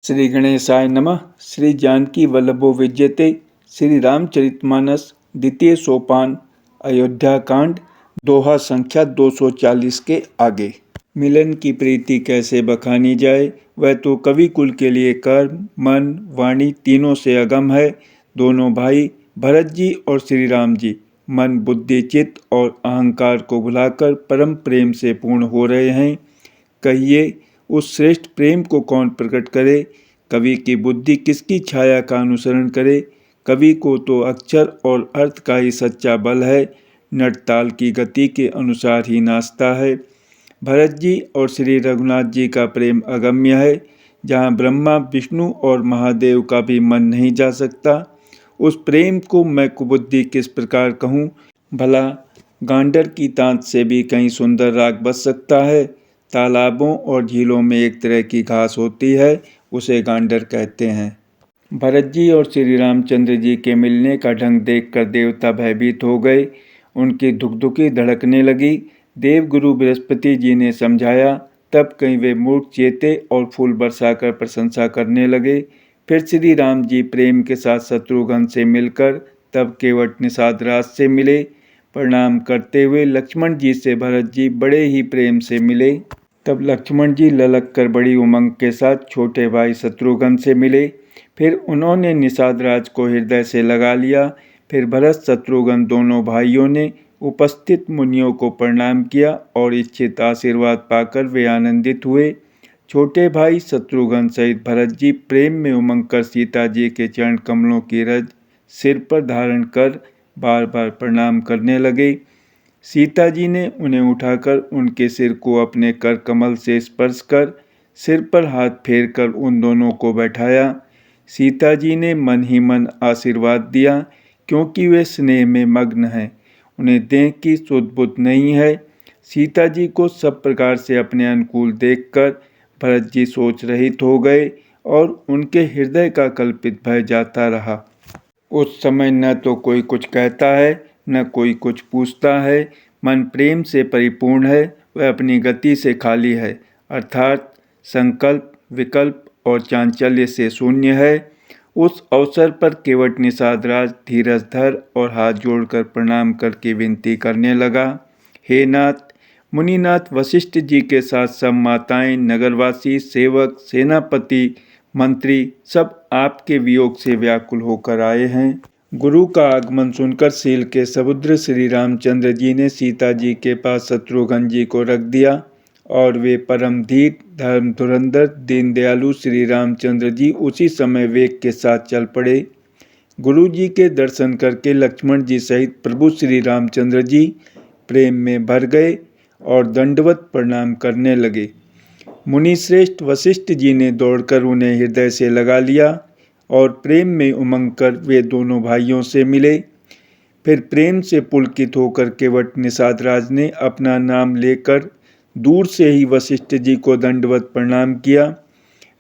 श्री गणेशाय नमः। श्री जानकी वल्लभो विद्यते। श्री रामचरितमानस द्वितीय सोपान अयोध्या कांड दोहा संख्या 240 के आगे। मिलन की प्रीति कैसे बखानी जाए, वह तो कवि कुल के लिए कर्म मन वाणी तीनों से अगम है। दोनों भाई भरत जी और श्री राम जी मन बुद्धि चित्त और अहंकार को भुलाकर परम प्रेम से पूर्ण हो रहे हैं। कहिए उस श्रेष्ठ प्रेम को कौन प्रकट करे, कवि की बुद्धि किसकी छाया का अनुसरण करे। कवि को तो अक्षर और अर्थ का ही सच्चा बल है, नटताल की गति के अनुसार ही नाचता है। भरत जी और श्री रघुनाथ जी का प्रेम अगम्य है, जहाँ ब्रह्मा विष्णु और महादेव का भी मन नहीं जा सकता। उस प्रेम को मैं कुबुद्धि किस प्रकार कहूँ, भला गांडर की तांत से भी कहीं सुंदर राग बज सकता है। तालाबों और झीलों में एक तरह की घास होती है, उसे गांडर कहते हैं। भरत जी और श्री रामचंद्र जी के मिलने का ढंग देखकर देवता भयभीत हो गए, उनकी धुकधुकी धड़कने लगी। देवगुरु बृहस्पति जी ने समझाया, तब कहीं वे मूर्ख चेते और फूल बरसाकर प्रशंसा करने लगे। फिर श्री राम जी प्रेम के साथ शत्रुघ्न से मिलकर तब केवट निषाद राज से मिले। प्रणाम करते हुए लक्ष्मण जी से भरत जी बड़े ही प्रेम से मिले। तब लक्ष्मण जी ललक कर बड़ी उमंग के साथ छोटे भाई शत्रुघ्न से मिले। फिर उन्होंने निषाद राज को हृदय से लगा लिया। फिर भरत शत्रुघ्न दोनों भाइयों ने उपस्थित मुनियों को प्रणाम किया और इच्छित आशीर्वाद पाकर वे आनंदित हुए। छोटे भाई शत्रुघ्न सहित भरत जी प्रेम में उमंग कर सीता जी के चरण कमलों की रज सिर पर धारण कर बार बार प्रणाम करने लगे। सीता जी ने उन्हें उठाकर उनके सिर को अपने कर कमल से स्पर्श कर सिर पर हाथ फेरकर उन दोनों को बैठाया। सीता जी ने मन ही मन आशीर्वाद दिया, क्योंकि वे स्नेह में मग्न हैं, उन्हें देह की सुध बुध नहीं है। सीता जी को सब प्रकार से अपने अनुकूल देखकर भरत जी सोच रहित हो गए और उनके हृदय का कल्पित भय जाता रहा। उस समय न तो कोई कुछ कहता है न कोई कुछ पूछता है, मन प्रेम से परिपूर्ण है, वह अपनी गति से खाली है, अर्थात संकल्प विकल्प और चांचल्य से शून्य है। उस अवसर पर केवट निषाद राज धीरज धर और हाथ जोड़कर प्रणाम करके विनती करने लगा, हे नाथ, मुनिनाथ वशिष्ठ जी के साथ सब माताएं, नगरवासी, सेवक, सेनापति, मंत्री सब आपके वियोग से व्याकुल होकर आए हैं। गुरु का आगमन सुनकर शील के समुद्र श्री रामचंद्र जी ने सीता जी के पास शत्रुघ्न जी को रख दिया और वे परम धीर धर्म धुरंधर दीनदयालु श्री रामचंद्र जी उसी समय वेग के साथ चल पड़े। गुरु जी के दर्शन करके लक्ष्मण जी सहित प्रभु श्री रामचंद्र जी प्रेम में भर गए और दंडवत प्रणाम करने लगे। मुनि श्रेष्ठ वशिष्ठ जी ने दौड़कर उन्हें हृदय से लगा लिया और प्रेम में उमंग कर वे दोनों भाइयों से मिले। फिर प्रेम से पुलकित होकर केवट निषाद राज ने अपना नाम लेकर दूर से ही वशिष्ठ जी को दंडवत प्रणाम किया।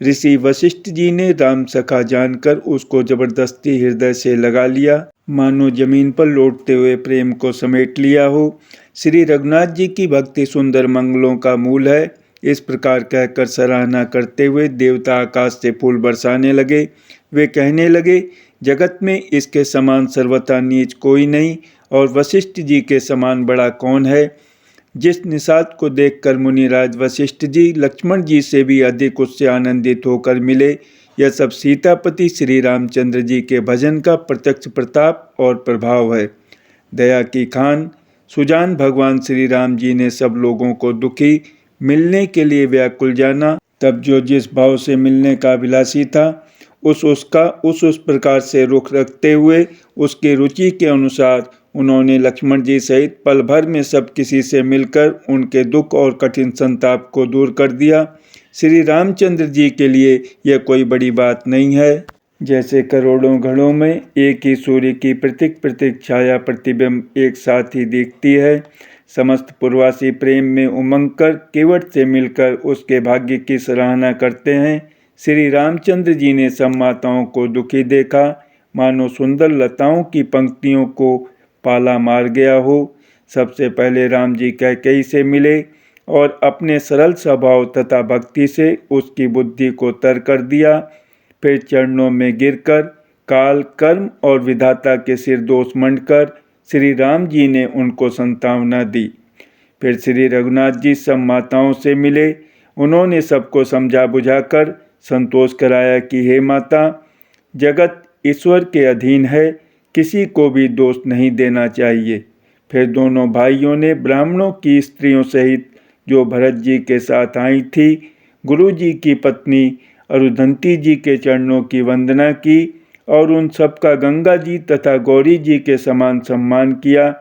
ऋषि वशिष्ठ जी ने राम सखा जानकर उसको जबरदस्ती हृदय से लगा लिया, मानो जमीन पर लौटते हुए प्रेम को समेट लिया हो। श्री रघुनाथ जी की भक्ति सुंदर मंगलों का मूल है, इस प्रकार कहकर सराहना करते हुए देवता आकाश से फूल बरसाने लगे। वे कहने लगे, जगत में इसके समान सर्वथा नीच कोई नहीं और वशिष्ठ जी के समान बड़ा कौन है। जिस निषाद को देखकर मुनिराज वशिष्ठ जी लक्ष्मण जी से भी अधिक उससे आनंदित होकर मिले, यह सब सीतापति श्री रामचंद्र जी के भजन का प्रत्यक्ष प्रताप और प्रभाव है। दया की खान सुजान भगवान श्री राम जी ने सब लोगों को दुखी मिलने के लिए व्याकुल जाना। तब जो जिस भाव से मिलने का अभिलाषी था उस प्रकार से रुख रखते हुए उसकी रुचि के अनुसार उन्होंने लक्ष्मण जी सहित पल भर में सब किसी से मिलकर उनके दुख और कठिन संताप को दूर कर दिया। श्री रामचंद्र जी के लिए यह कोई बड़ी बात नहीं है। जैसे करोड़ों घड़ों में एक ही सूर्य की पृथक पृथक छाया प्रतिबिंब एक साथ ही दिखती है, समस्त पूर्वासी प्रेम में उमंग कर केवट से मिलकर उसके भाग्य की सराहना करते हैं। श्री रामचंद्र जी ने सब माताओं को दुखी देखा, मानो सुंदर लताओं की पंक्तियों को पाला मार गया हो। सबसे पहले राम जी कैकेयी से मिले और अपने सरल स्वभाव तथा भक्ति से उसकी बुद्धि को तर कर दिया। फिर चरणों में गिरकर काल, कर्म और विधाता के सिर दोष मंडकर श्री राम जी ने उनको सांत्वना दी। फिर श्री रघुनाथ जी सब माताओं से मिले। उन्होंने सबको समझा बुझाकर संतोष कराया कि हे माता, जगत ईश्वर के अधीन है, किसी को भी दोष नहीं देना चाहिए। फिर दोनों भाइयों ने ब्राह्मणों की स्त्रियों सहित जो भरत जी के साथ आई थी, गुरु जी की पत्नी अरुधंती जी के चरणों की वंदना की और उन सबका गंगा जी तथा गौरी जी के समान सम्मान किया।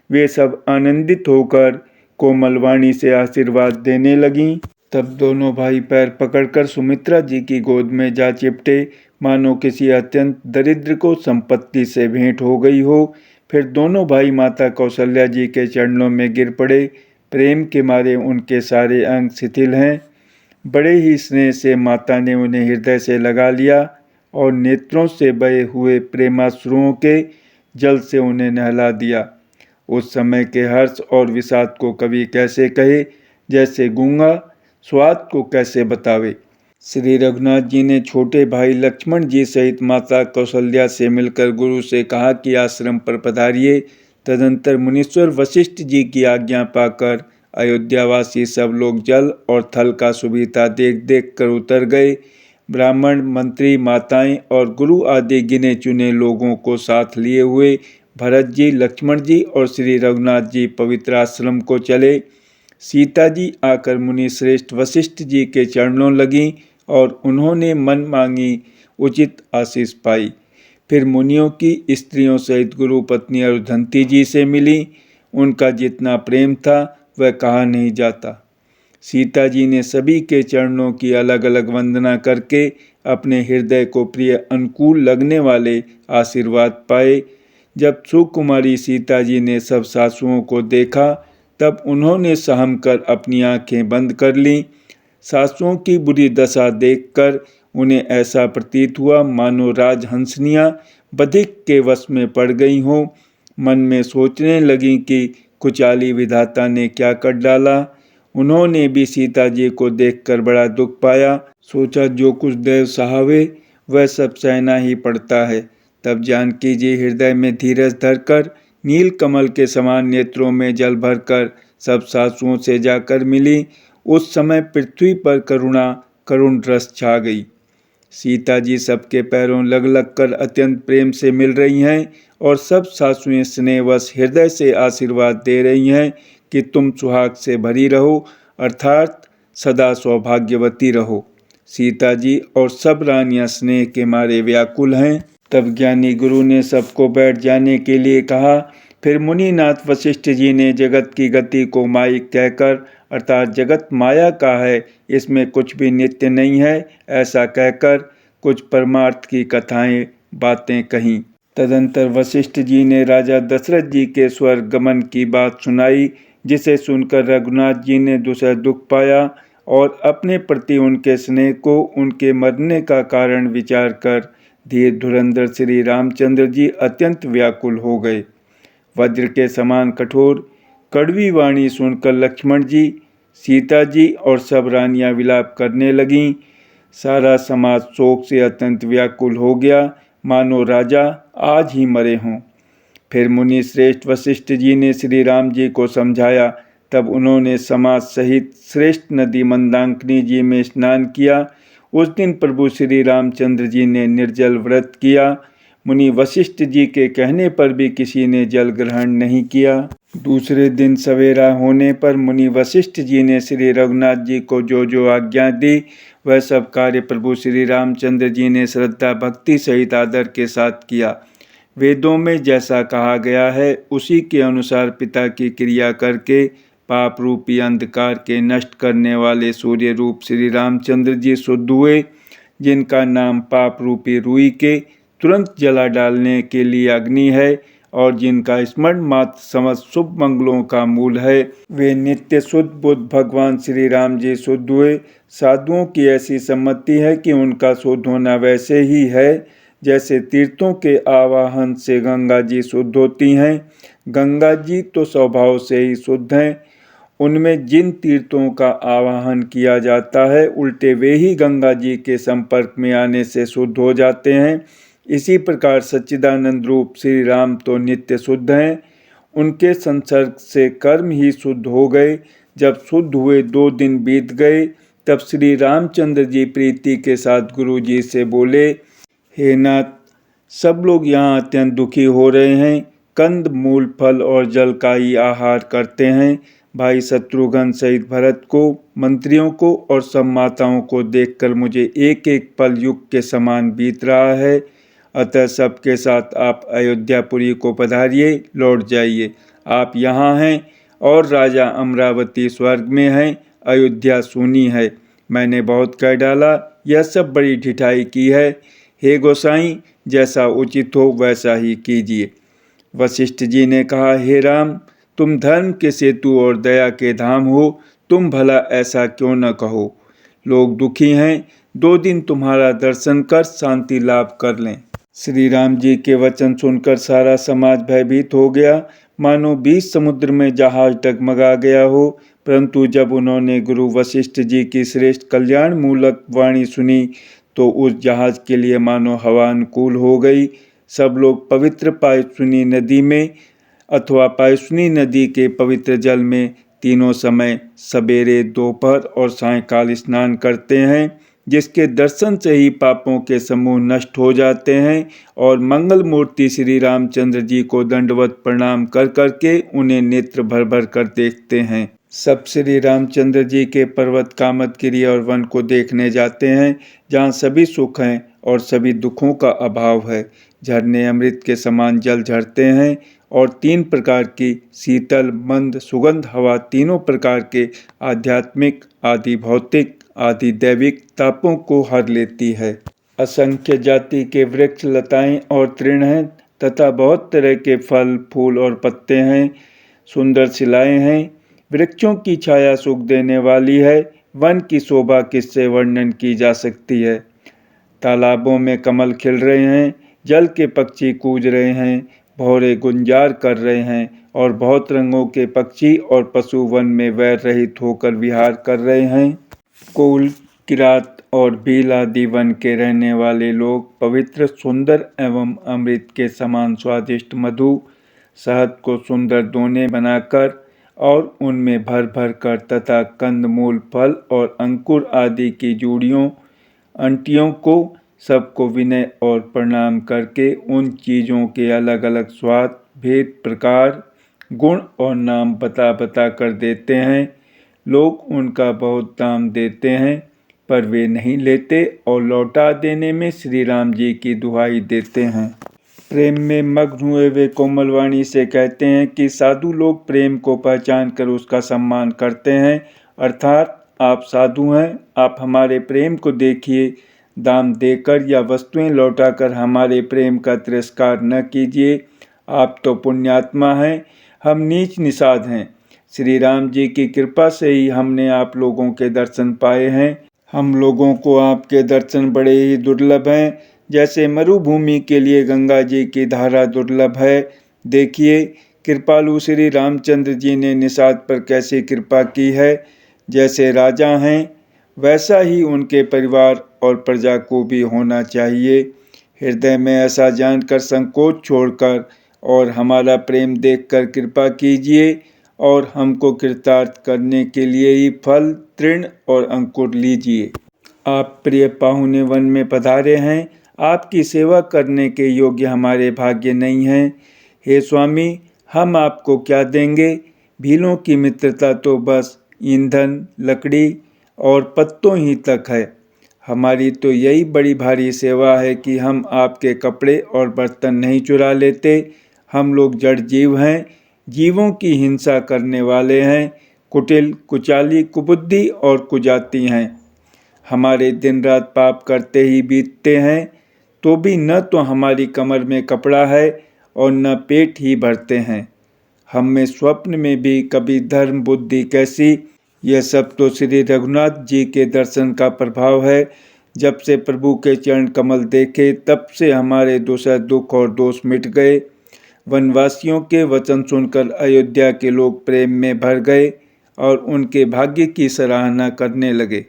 वे सब आनंदित होकर कोमलवाणी से आशीर्वाद देने लगीं। तब दोनों भाई पैर पकड़कर सुमित्रा जी की गोद में जा चिपटे, मानो किसी अत्यंत दरिद्र को संपत्ति से भेंट हो गई हो। फिर दोनों भाई माता कौशल्या जी के चरणों में गिर पड़े। प्रेम के मारे उनके सारे अंग शिथिल हैं। बड़े ही स्नेह से माता ने उन्हें हृदय से लगा लिया और नेत्रों से बहे हुए प्रेमाश्रुओं के जल से उन्हें नहला दिया। उस समय के हर्ष और विषाद को कवि कैसे कहे, जैसे गूंगा स्वाद को कैसे बतावे। श्री रघुनाथ जी ने छोटे भाई लक्ष्मण जी सहित माता कौशल्या से मिलकर गुरु से कहा कि आश्रम पर पधारिए। तदंतर मुनीश्वर वशिष्ठ जी की आज्ञा पाकर अयोध्यावासी सब लोग जल और थल का सुविधा देख देख कर उतर गए। ब्राह्मण, मंत्री, माताएं और गुरु आदि गिने चुने लोगों को साथ लिए हुए भरत जी, लक्ष्मण जी और श्री रघुनाथ जी पवित्र आश्रम को चले। सीता जी आकर मुनि श्रेष्ठ वशिष्ठ जी के चरणों लगीं और उन्होंने मन मांगी उचित आशीष पाई। फिर मुनियों की स्त्रियों सहित गुरु पत्नी अरुधंती जी से मिली। उनका जितना प्रेम था वह कहा नहीं जाता। सीता जी ने सभी के चरणों की अलग अलग वंदना करके अपने हृदय को प्रिय अनुकूल लगने वाले आशीर्वाद पाए। जब सुकुमारी सीता जी ने सब सासुओं को देखा, तब उन्होंने सहम कर अपनी आंखें बंद कर लीं। सासुओं की बुरी दशा देखकर उन्हें ऐसा प्रतीत हुआ मानो राजहंसनियां बधिक के वश में पड़ गई हों। मन में सोचने लगीं कि कुचाली विधाता ने क्या कर डाला। उन्होंने भी सीता जी को देखकर बड़ा दुख पाया। सोचा जो कुछ देव सहावे वह सब सहना ही पड़ता है। तब जानकी जी हृदय में धीरज धरकर नील कमल के समान नेत्रों में जल भरकर सब सासुओं से जाकर मिली। उस समय पृथ्वी पर करुण रस छा गई। सीता जी सबके पैरों लग लग कर अत्यंत प्रेम से मिल रही हैं और सब सासुएं स्नेहवश हृदय से आशीर्वाद दे रही हैं कि तुम सुहाग से भरी रहो, अर्थात सदा सौभाग्यवती रहो। सीता जी और सब रानियां स्नेह के मारे व्याकुल हैं। तब ज्ञानी गुरु ने सबको बैठ जाने के लिए कहा। फिर मुनिनाथ वशिष्ठ जी ने जगत की गति को माइक कहकर, अर्थात जगत माया का है, इसमें कुछ भी नित्य नहीं है, ऐसा कहकर कुछ परमार्थ की कथाएं बातें कहीं। तदंतर वशिष्ठ जी ने राजा दशरथ जी के स्वर्ग गमन की बात सुनाई, जिसे सुनकर रघुनाथ जी ने दूसरा दुख पाया और अपने प्रति उनके स्नेह को उनके मरने का कारण विचार कर धीर धुरंधर श्री रामचंद्र जी अत्यंत व्याकुल हो गए। वज्र के समान कठोर कड़वी वाणी सुनकर लक्ष्मण जी, सीता जी और सब रानियां विलाप करने लगीं। सारा समाज शोक से अत्यंत व्याकुल हो गया, मानो राजा आज ही मरे हों। फिर मुनि श्रेष्ठ वशिष्ठ जी ने श्री राम जी को समझाया। तब उन्होंने समाज सहित श्रेष्ठ नदी मंदाकिनी जी में स्नान किया। उस दिन प्रभु श्री रामचंद्र जी ने निर्जल व्रत किया। मुनि वशिष्ठ जी के कहने पर भी किसी ने जल ग्रहण नहीं किया। दूसरे दिन सवेरा होने पर मुनि वशिष्ठ जी ने श्री रघुनाथ जी को जो जो आज्ञा दी, वह सब कार्य प्रभु श्री रामचंद्र जी ने श्रद्धा भक्ति सहित आदर के साथ किया। वेदों में जैसा कहा गया है उसी के अनुसार पिता की क्रिया करके पाप रूपी अंधकार के नष्ट करने वाले सूर्य रूप श्री रामचंद्र जी शुद्ध हुए, जिनका नाम पाप रूपी रुई के तुरंत जला डालने के लिए अग्नि है और जिनका स्मरण मात्र समस्त शुभ मंगलों का मूल है। वे नित्य शुद्ध बुद्ध भगवान श्री राम जी शुद्ध हुए। साधुओं की ऐसी सम्मति है कि उनका शुद्ध होना वैसे ही है जैसे तीर्थों के आवाहन से गंगा जी शुद्ध होती हैं। गंगा जी तो स्वभाव से ही शुद्ध हैं उनमें जिन तीर्थों का आवाहन किया जाता है उल्टे वे ही गंगा जी के संपर्क में आने से शुद्ध हो जाते हैं। इसी प्रकार सच्चिदानंद रूप श्री राम तो नित्य शुद्ध हैं। उनके संसर्ग से कर्म ही शुद्ध हो गए। जब शुद्ध हुए 2 दिन बीत गए तब श्री रामचंद्र जी प्रीति के साथ गुरु जी से बोले, हे नाथ, सब लोग यहाँ अत्यंत दुखी हो रहे हैं। कंद मूल फल और जल का ही आहार करते हैं। भाई शत्रुघ्न सहित भरत को, मंत्रियों को और सब माताओं को देखकर मुझे एक एक पल युग के समान बीत रहा है। अतः सबके साथ आप अयोध्यापुरी को पधारिए, लौट जाइए। आप यहाँ हैं और राजा अमरावती स्वर्ग में हैं। अयोध्या सूनी है। मैंने बहुत कह डाला, यह सब बड़ी ढिठाई की है। हे गोसाई, जैसा उचित हो वैसा ही कीजिए। वशिष्ठ जी ने कहा, हे राम, तुम धर्म के सेतु और दया के धाम हो, तुम भला ऐसा क्यों न कहो। लोग दुखी हैं, 2 दिन तुम्हारा दर्शन कर शांति लाभ कर लें। श्री राम जी के वचन सुनकर सारा समाज भयभीत हो गया, मानो 20 समुद्र में जहाज डगमगा गया हो। परंतु जब उन्होंने गुरु वशिष्ठ जी की श्रेष्ठ कल्याण मूलक वाणी सुनी तो उस जहाज के लिए मानो हवा अनुकूल हो गई। सब लोग पवित्र पायसुनी नदी में अथवा पायसुनी नदी के पवित्र जल में तीनों समय सवेरे, दोपहर और सायंकाल स्नान करते हैं, जिसके दर्शन से ही पापों के समूह नष्ट हो जाते हैं और मंगल मूर्ति श्री रामचंद्र जी को दंडवत प्रणाम कर करके उन्हें नेत्र भर भर कर देखते हैं। सब श्री रामचंद्र जी के पर्वत कामदगिरी और वन को देखने जाते हैं, जहाँ सभी सुख हैं और सभी दुखों का अभाव है। झरने अमृत के समान जल झरते हैं और 3 प्रकार की शीतल, मंद, सुगंध हवा तीनों प्रकार के आध्यात्मिक, आदि भौतिक, आदि दैविक तापों को हर लेती है। असंख्य जाति के वृक्ष, लताएं और तृण हैं तथा बहुत तरह के फल, फूल और पत्ते हैं। सुंदर शिलाएं हैं। वृक्षों की छाया सुख देने वाली है। वन की शोभा किससे वर्णन की जा सकती है। तालाबों में कमल खिल रहे हैं, जल के पक्षी कूज रहे हैं, भौरे गुंजार कर रहे हैं और बहुत रंगों के पक्षी और पशु वन में वैर रहित होकर विहार कर रहे हैं। कोल, किरात और भील आदि वन के रहने वाले लोग पवित्र, सुंदर एवं अमृत के समान स्वादिष्ट मधु, शहद को सुंदर दोने बनाकर और उनमें भर भर कर तथा कंदमूल, फल और अंकुर आदि की जूड़ियों, अंटियों को सबको विनय और प्रणाम करके उन चीज़ों के अलग अलग स्वाद, भेद, प्रकार, गुण और नाम बता बता कर देते हैं। लोग उनका बहुत दाम देते हैं पर वे नहीं लेते और लौटा देने में श्री राम जी की दुहाई देते हैं। प्रेम में मग्न हुए वे कोमल वाणी से कहते हैं कि साधु लोग प्रेम को पहचान कर उसका सम्मान करते हैं, अर्थात आप साधु हैं, आप हमारे प्रेम को देखिए, दाम देकर या वस्तुएं लौटाकर हमारे प्रेम का तिरस्कार न कीजिए। आप तो पुण्यात्मा हैं, हम नीच निषाद हैं। श्री राम जी की कृपा से ही हमने आप लोगों के दर्शन पाए हैं। हम लोगों को आपके दर्शन बड़े ही दुर्लभ हैं, जैसे मरुभूमि के लिए गंगा जी की धारा दुर्लभ है। देखिए, कृपालु श्री रामचंद्र जी ने निषाद पर कैसी कृपा की है। जैसे राजा हैं वैसा ही उनके परिवार और प्रजा को भी होना चाहिए। हृदय में ऐसा जानकर संकोच छोड़कर और हमारा प्रेम देखकर कृपा कीजिए और हमको कृतार्थ करने के लिए ही फल, तृण और अंकुर लीजिए। आप प्रिय पाहुने वन में पधारे हैं, आपकी सेवा करने के योग्य हमारे भाग्य नहीं हैं। हे स्वामी, हम आपको क्या देंगे। भीलों की मित्रता तो बस ईंधन, लकड़ी और पत्तों ही तक है। हमारी तो यही बड़ी भारी सेवा है कि हम आपके कपड़े और बर्तन नहीं चुरा लेते। हम लोग जड़ जीव हैं, जीवों की हिंसा करने वाले हैं, कुटिल, कुचाली, कुबुद्धि और कुजाती हैं। हमारे दिन रात पाप करते ही बीतते हैं, तो भी न तो हमारी कमर में कपड़ा है और न पेट ही भरते हैं। हम में स्वप्न में भी कभी धर्म बुद्धि कैसी। यह सब तो श्री रघुनाथ जी के दर्शन का प्रभाव है। जब से प्रभु के चरण कमल देखे तब से हमारे दूसरा दुख और दोष मिट गए। वनवासियों के वचन सुनकर अयोध्या के लोग प्रेम में भर गए। और उनके भाग्य की सराहना करने लगे।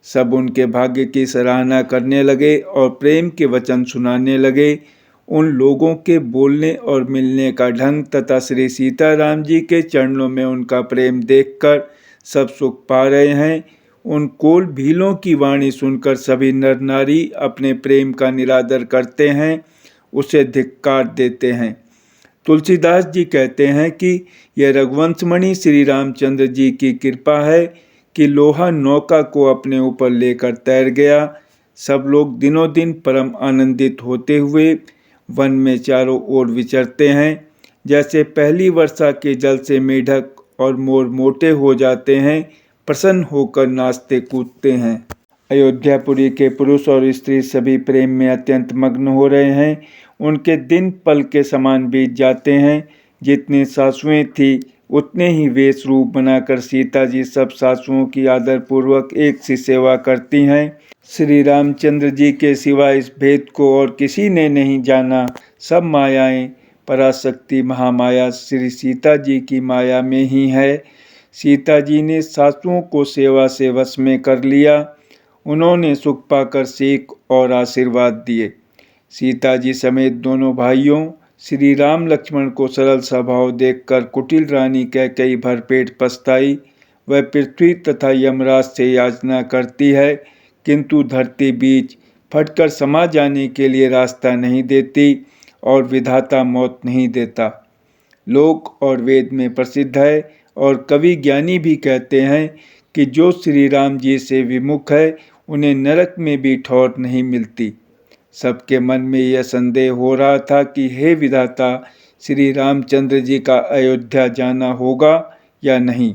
सब उनके भाग्य की सराहना करने लगे और प्रेम के वचन सुनाने लगे। उन लोगों के बोलने और मिलने का ढंग तथा श्री सीताराम जी के चरणों में उनका प्रेम देखकर सब सुख पा रहे हैं। उन कोल भीलों की वाणी सुनकर सभी नर नारी अपने प्रेम का निरादर करते हैं, उसे धिक्कार देते हैं। तुलसीदास जी कहते हैं कि यह रघुवंशमणि श्री रामचंद्र जी की कृपा है कि लोहा नौका को अपने ऊपर लेकर तैर गया। सब लोग दिनों दिन परम आनंदित होते हुए वन में चारों ओर विचरते हैं। जैसे पहली वर्षा के जल से मेढक और मोर मोटे हो जाते हैं, प्रसन्न होकर नाचते कूदते हैं। अयोध्यापुरी के पुरुष और स्त्री सभी प्रेम में अत्यंत मग्न हो रहे हैं। उनके दिन पल के समान बीत जाते हैं। जितनी सासुएं थी उतने ही वेश रूप बनाकर सीता जी सब सासुओं की आदरपूर्वक एक सी सेवा करती हैं। श्री रामचंद्र जी के सिवा इस भेद को और किसी ने नहीं जाना। सब मायाएं पराशक्ति महामाया श्री सीता जी की माया में ही है। सीता जी ने सासुओं को सेवा से वश में कर लिया। उन्होंने सुख पाकर सीख और आशीर्वाद दिए। सीता जी समेत दोनों भाइयों श्री राम लक्ष्मण को सरल स्वभाव देखकर कुटिल रानी कैकेयी भरपेट पछताई। वह पृथ्वी तथा यमराज से याचना करती है, किंतु धरती बीच फटकर समा जाने के लिए रास्ता नहीं देती और विधाता मौत नहीं देता। लोक और वेद में प्रसिद्ध है और कवि ज्ञानी भी कहते हैं कि जो श्री राम जी से विमुख है उन्हें नरक में भी ठौर नहीं मिलती। सबके मन में यह संदेह हो रहा था कि हे विधाता, श्री रामचंद्र जी का अयोध्या जाना होगा या नहीं।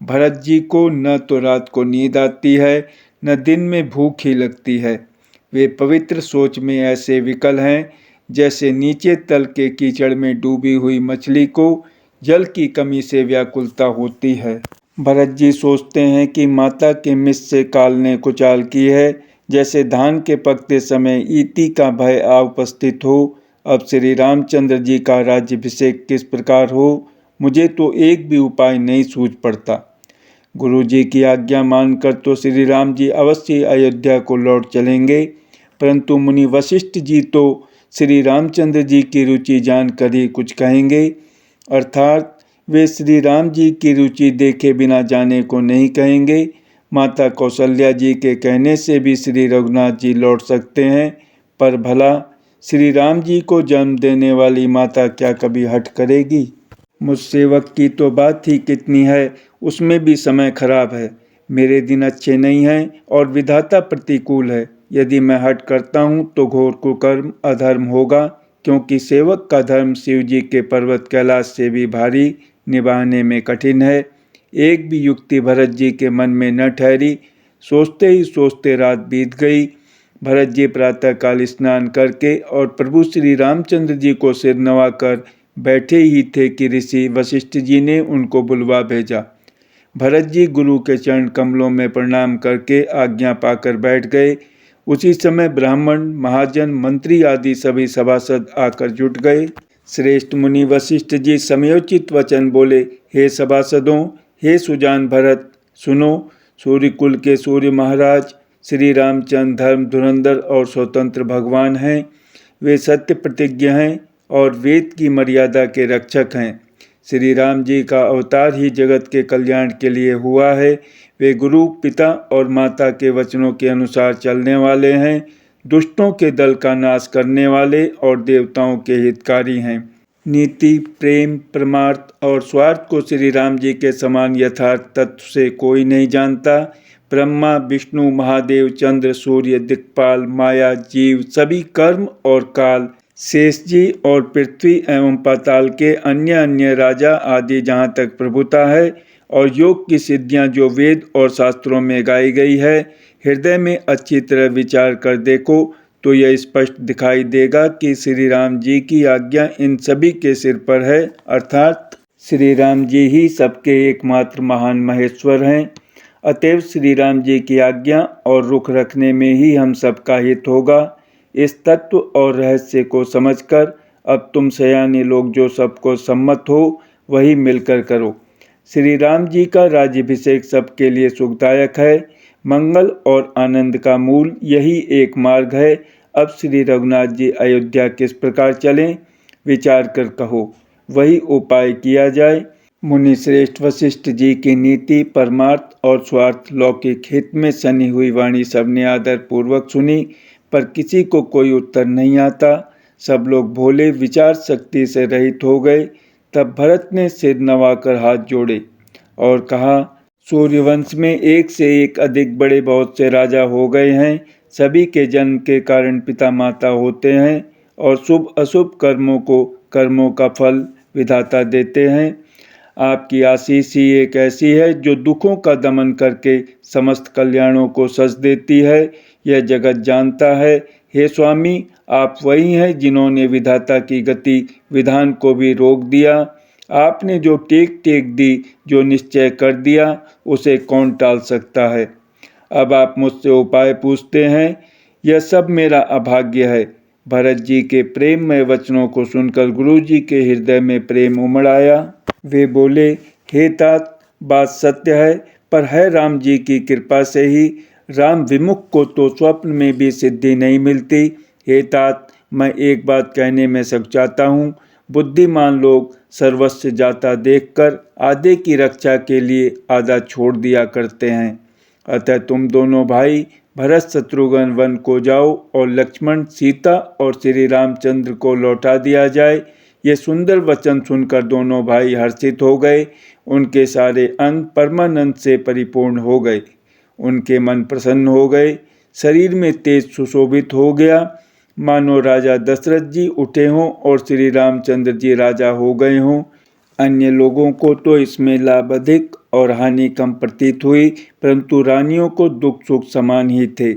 भरत जी को न तो रात को नींद आती है, न दिन में भूख ही लगती है। वे पवित्र सोच में ऐसे विकल हैं जैसे नीचे तल के कीचड़ में डूबी हुई मछली को जल की कमी से व्याकुलता होती है। भरत जी सोचते हैं कि माता के मिस से काल ने कुचाल की है, जैसे धान के पकते समय ईति का भय आ उपस्थित हो। अब श्री रामचंद्र जी का राज्याभिषेक किस प्रकार हो, मुझे तो एक भी उपाय नहीं सूझ पड़ता। गुरु जी की आज्ञा मानकर तो श्री राम जी अवश्य अयोध्या को लौट चलेंगे, परंतु मुनि वशिष्ठ जी तो श्री रामचंद्र जी की रुचि जानकर ही कुछ कहेंगे, अर्थात वे श्री राम जी की रुचि देखे बिना जाने को नहीं कहेंगे। माता कौशल्या जी के कहने से भी श्री रघुनाथ जी लौट सकते हैं, पर भला श्री राम जी को जन्म देने वाली माता क्या कभी हठ करेगी। मुझ सेवक की तो बात ही कितनी है, उसमें भी समय खराब है। मेरे दिन अच्छे नहीं हैं और विधाता प्रतिकूल है। यदि मैं हठ करता हूँ तो घोर कुकर्म अधर्म होगा, क्योंकि सेवक का धर्म शिव जी के पर्वत कैलाश से भी भारी, निभाने में कठिन है। एक भी युक्ति भरत जी के मन में न ठहरी। सोचते ही सोचते रात बीत गई। भरत जी प्रातःकाल स्नान करके और प्रभु श्री रामचंद्र जी को सिर नवाकर बैठे ही थे कि ऋषि वशिष्ठ जी ने उनको बुलवा भेजा। भरत जी गुरु के चरण कमलों में प्रणाम करके आज्ञा पाकर बैठ गए। उसी समय ब्राह्मण, महाजन, मंत्री आदि सभी सभासद आकर जुट गए। श्रेष्ठ मुनि वशिष्ठ जी समयोचित वचन बोले, हे सभासदों, हे सुजान भरत, सुनो। सूर्यकुल के सूर्य महाराज श्री रामचंद्र धर्म धुरंधर और स्वतंत्र भगवान हैं। वे सत्य प्रतिज्ञ हैं और वेद की मर्यादा के रक्षक हैं। श्री राम जी का अवतार ही जगत के कल्याण के लिए हुआ है। वे गुरु, पिता और माता के वचनों के अनुसार चलने वाले हैं। दुष्टों के दल का नाश करने वाले और देवताओं के हितकारी हैं। नीति, प्रेम, परमार्थ और स्वार्थ को श्री राम जी के समान यथार्थ तत्व से कोई नहीं जानता। ब्रह्मा, विष्णु, महादेव, चंद्र, सूर्य, दिक्पाल, माया, जीव, सभी कर्म और काल, शेष जी और पृथ्वी एवं पाताल के अन्य अन्य राजा आदि जहाँ तक प्रभुता है, और योग की सिद्धियाँ जो वेद और शास्त्रों में गाई गई है, हृदय में अच्छी तरह विचार कर देखो तो यह स्पष्ट दिखाई देगा कि श्री राम जी की आज्ञा इन सभी के सिर पर है, अर्थात श्री राम जी ही सबके एकमात्र महान महेश्वर हैं। अतएव श्री राम जी की आज्ञा और रुख रखने में ही हम सबका हित होगा। इस तत्व और रहस्य को समझकर अब तुम सयाने लोग जो सबको सम्मत हो वही मिलकर करो। श्री राम जी का राज्याभिषेक सबके लिए सुखदायक है। मंगल और आनंद का मूल यही एक मार्ग है। अब श्री रघुनाथ जी अयोध्या किस प्रकार चलें, विचार कर कहो, वही उपाय किया जाए। मुनि श्रेष्ठ वशिष्ठ जी की नीति, परमार्थ और स्वार्थ, लौकिक हित में सनी हुई वाणी सबने आदर पूर्वक सुनी, पर किसी को कोई उत्तर नहीं आता। सब लोग भोले, विचार शक्ति से रहित हो गए। तब भरत ने सिर नवाकर हाथ जोड़े और कहा, सूर्यवंश में एक से एक अधिक बड़े बहुत से राजा हो गए हैं। सभी के जन्म के कारण पिता माता होते हैं और शुभ अशुभ कर्मों का फल विधाता देते हैं। आपकी आशीष ही एक ऐसी है जो दुखों का दमन करके समस्त कल्याणों को सच देती है। यह जगत जानता है। हे स्वामी, आप वही हैं जिन्होंने विधाता की गति विधान को भी रोक दिया। आपने जो टेक दी, जो निश्चय कर दिया, उसे कौन टाल सकता है। अब आप मुझसे उपाय पूछते हैं, यह सब मेरा अभाग्य है। भरत जी के प्रेममय वचनों को सुनकर गुरु जी के हृदय में प्रेम उमड़ आया। वे बोले, हे तात, बात सत्य है, पर है राम जी की कृपा से ही। राम विमुख को तो स्वप्न में भी सिद्धि नहीं मिलती। हे तात, मैं एक बात कहने में सक चाहता हूँ। बुद्धिमान लोग सर्वस्व जाता देखकर आधे की रक्षा के लिए आधा छोड़ दिया करते हैं। अतः तुम दोनों भाई भरत शत्रुघ्न वन को जाओ और लक्ष्मण, सीता और श्री रामचंद्र को लौटा दिया जाए। ये सुंदर वचन सुनकर दोनों भाई हर्षित हो गए। उनके सारे अंग परमानंद से परिपूर्ण हो गए। उनके मन प्रसन्न हो गए। शरीर में तेज सुशोभित हो गया, मानो राजा दशरथ जी उठे हों और श्री रामचंद्र जी राजा हो गए हों। अन्य लोगों को तो इसमें लाभ अधिक और हानि कम प्रतीत हुई, परंतु रानियों को दुख सुख समान ही थे।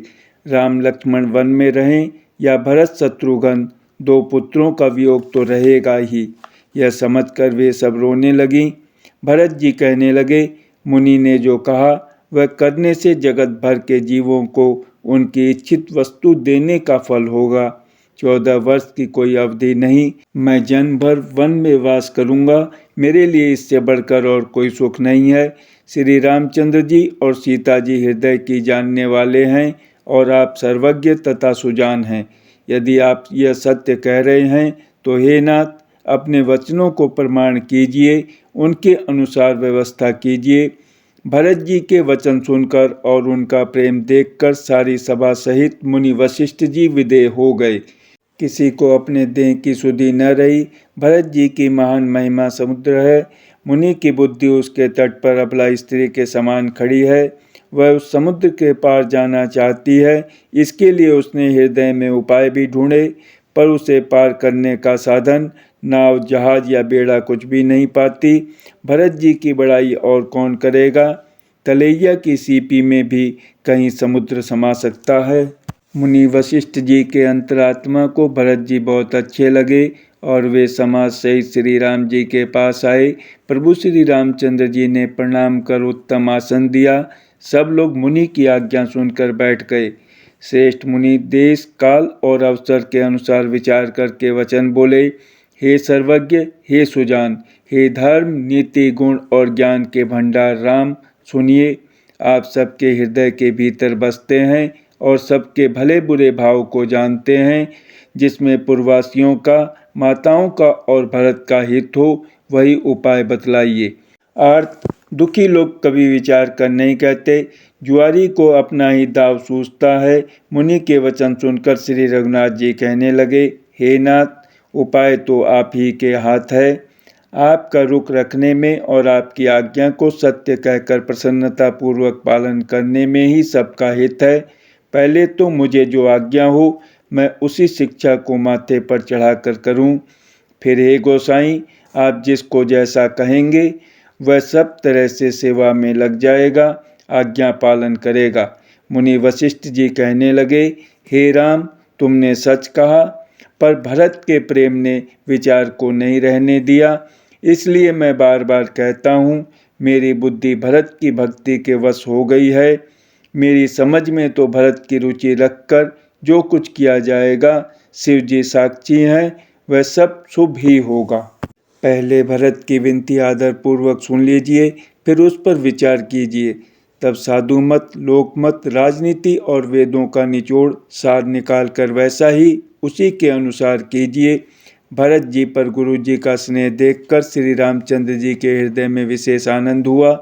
राम लक्ष्मण वन में रहें या भरत शत्रुघ्न, दो पुत्रों का वियोग तो रहेगा ही। यह समझकर वे सब रोने लगीं। भरत जी कहने लगे, मुनि ने जो कहा वह करने से जगत भर के जीवों को उनकी इच्छित वस्तु देने का फल होगा। 14 वर्ष की कोई अवधि नहीं, मैं जन्म भर वन में वास करूंगा। मेरे लिए इससे बढ़कर और कोई सुख नहीं है। श्री रामचंद्र जी और सीता जी हृदय की जानने वाले हैं और आप सर्वज्ञ तथा सुजान हैं। यदि आप यह सत्य कह रहे हैं तो हे नाथ, अपने वचनों को प्रमाण कीजिए, उनके अनुसार व्यवस्था कीजिए। भरत जी के वचन सुनकर और उनका प्रेम देखकर सारी सभा सहित मुनि वशिष्ठ जी विदेह हो गए। किसी को अपने देह की सुधि न रही। भरत जी की महान महिमा समुद्र है। मुनि की बुद्धि उसके तट पर अबला स्त्री के समान खड़ी है। वह उस समुद्र के पार जाना चाहती है। इसके लिए उसने हृदय में उपाय भी ढूंढे, पर उसे पार करने का साधन नाव, जहाज या बेड़ा कुछ भी नहीं पाती। भरत जी की बड़ाई और कौन करेगा। तलैया की सीपी में भी कहीं समुद्र समा सकता है। मुनि वशिष्ठ जी के अंतरात्मा को भरत जी बहुत अच्छे लगे और वे समाज सहित श्री राम जी के पास आए। प्रभु श्री रामचंद्र जी ने प्रणाम कर उत्तम आसन दिया। सब लोग मुनि की आज्ञा सुनकर बैठ गए। श्रेष्ठ मुनि देश, काल और अवसर के अनुसार विचार करके वचन बोले, हे सर्वज्ञ, हे सुजान, हे धर्म, नीति, गुण और ज्ञान के भंडार राम, सुनिए। आप सबके हृदय के भीतर बसते हैं और सबके भले बुरे भाव को जानते हैं। जिसमें पूर्ववासियों का, माताओं का और भरत का हित हो, वही उपाय बतलाइए। अर्थ, दुखी लोग कभी विचार कर नहीं कहते। जुआरी को अपना ही दाव सूझता है। मुनि के वचन सुनकर श्री रघुनाथ जी कहने लगे, हे नाथ, उपाय तो आप ही के हाथ है। आपका रुख रखने में और आपकी आज्ञा को सत्य कहकर प्रसन्नता पूर्वक पालन करने में ही सबका हित है। पहले तो मुझे जो आज्ञा हो, मैं उसी शिक्षा को माथे पर चढ़ाकर करूं। फिर हे गोसाई, आप जिसको जैसा कहेंगे वह सब तरह से सेवा में लग जाएगा, आज्ञा पालन करेगा। मुनि वशिष्ठ जी कहने लगे, हे राम, तुमने सच कहा, पर भरत के प्रेम ने विचार को नहीं रहने दिया। इसलिए मैं बार बार कहता हूँ, मेरी बुद्धि भरत की भक्ति के वश हो गई है। मेरी समझ में तो भरत की रुचि रखकर जो कुछ किया जाएगा, शिव जी साक्षी हैं, वह सब शुभ ही होगा। पहले भरत की विनती आदरपूर्वक सुन लीजिए, फिर उस पर विचार कीजिए। तब साधु मत, लोक मत, राजनीति और वेदों का निचोड़ सार निकाल कर वैसा ही उसी के अनुसार कीजिए। भरत जी पर गुरु जी का स्नेह देखकर श्री रामचंद्र जी के हृदय में विशेष आनंद हुआ।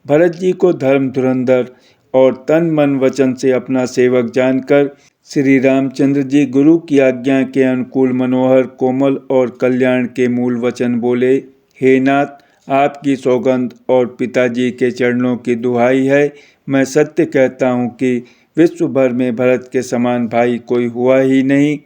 भरत जी को धर्म धुरंधर और तन मन वचन से अपना सेवक जानकर श्री रामचंद्र जी गुरु की आज्ञा के अनुकूल मनोहर, कोमल और कल्याण के मूल वचन बोले। हे नाथ, आपकी सौगंध और पिताजी के चरणों की दुहाई है, मैं सत्य कहता हूँ कि विश्व भर में भरत के समान भाई कोई हुआ ही नहीं।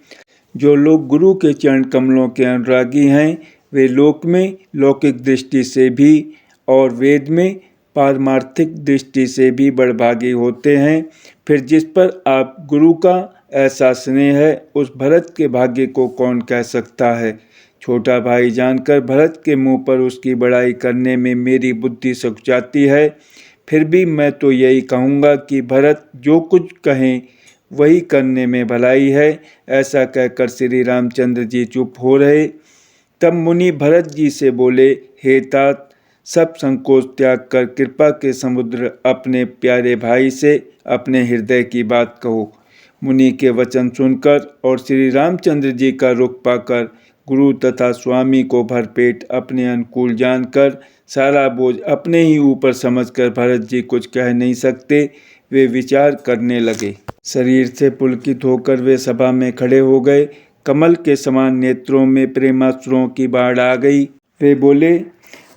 जो लोग गुरु के चरण कमलों के अनुरागी हैं, वे लोक में लौकिक दृष्टि से भी और वेद में पारमार्थिक दृष्टि से भी बड़भागी होते हैं। फिर जिस पर आप गुरु का ऐसा स्नेह है, उस भरत के भाग्य को कौन कह सकता है। छोटा भाई जानकर भरत के मुंह पर उसकी बड़ाई करने में मेरी बुद्धि सकुचाती है। फिर भी मैं तो यही कहूँगा कि भरत जो कुछ कहें वही करने में भलाई है। ऐसा कहकर श्री रामचंद्र जी चुप हो रहे। तब मुनि भरत जी से बोले, हे तात, सब संकोच त्याग कर कृपा के समुद्र अपने प्यारे भाई से अपने हृदय की बात कहो। मुनि के वचन सुनकर और श्री रामचंद्र जी का रुख पाकर गुरु तथा स्वामी को भरपेट अपने अनुकूल जानकर सारा बोझ अपने ही ऊपर समझकर भरत जी कुछ कह नहीं सकते। वे विचार करने लगे। शरीर से पुलकित होकर वे सभा में खड़े हो गए। कमल के समान नेत्रों में प्रेमाश्रुओं की बाढ़ आ गई। वे बोले,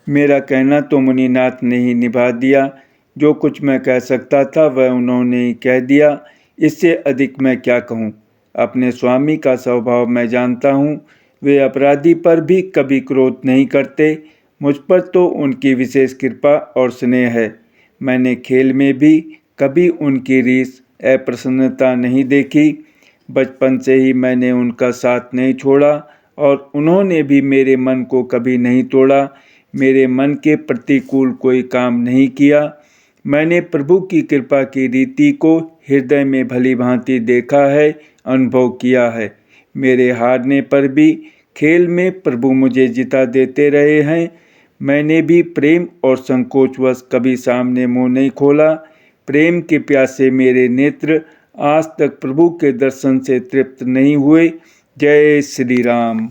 मेरा कहना तो मुनिनाथ ने ही निभा दिया। जो कुछ मैं कह सकता था वह उन्होंने ही कह दिया। इससे अधिक मैं क्या कहूँ। अपने स्वामी का स्वभाव मैं जानता हूँ। वे अपराधी पर भी कभी क्रोध नहीं करते। मुझ पर तो उनकी विशेष कृपा और स्नेह है। मैंने खेल में भी कभी उनकी रीस, अप्रसन्नता नहीं देखी। बचपन से ही मैंने उनका साथ नहीं छोड़ा और उन्होंने भी मेरे मन को कभी नहीं तोड़ा। मेरे मन के प्रतिकूल कोई काम नहीं किया। मैंने प्रभु की कृपा की रीति को हृदय में भली भांति देखा है, अनुभव किया है। मेरे हारने पर भी खेल में प्रभु मुझे जिता देते रहे हैं। मैंने भी प्रेम और संकोचवश कभी सामने मुंह नहीं खोला। प्रेम के प्यासे मेरे नेत्र आज तक प्रभु के दर्शन से तृप्त नहीं हुए। जय श्री राम।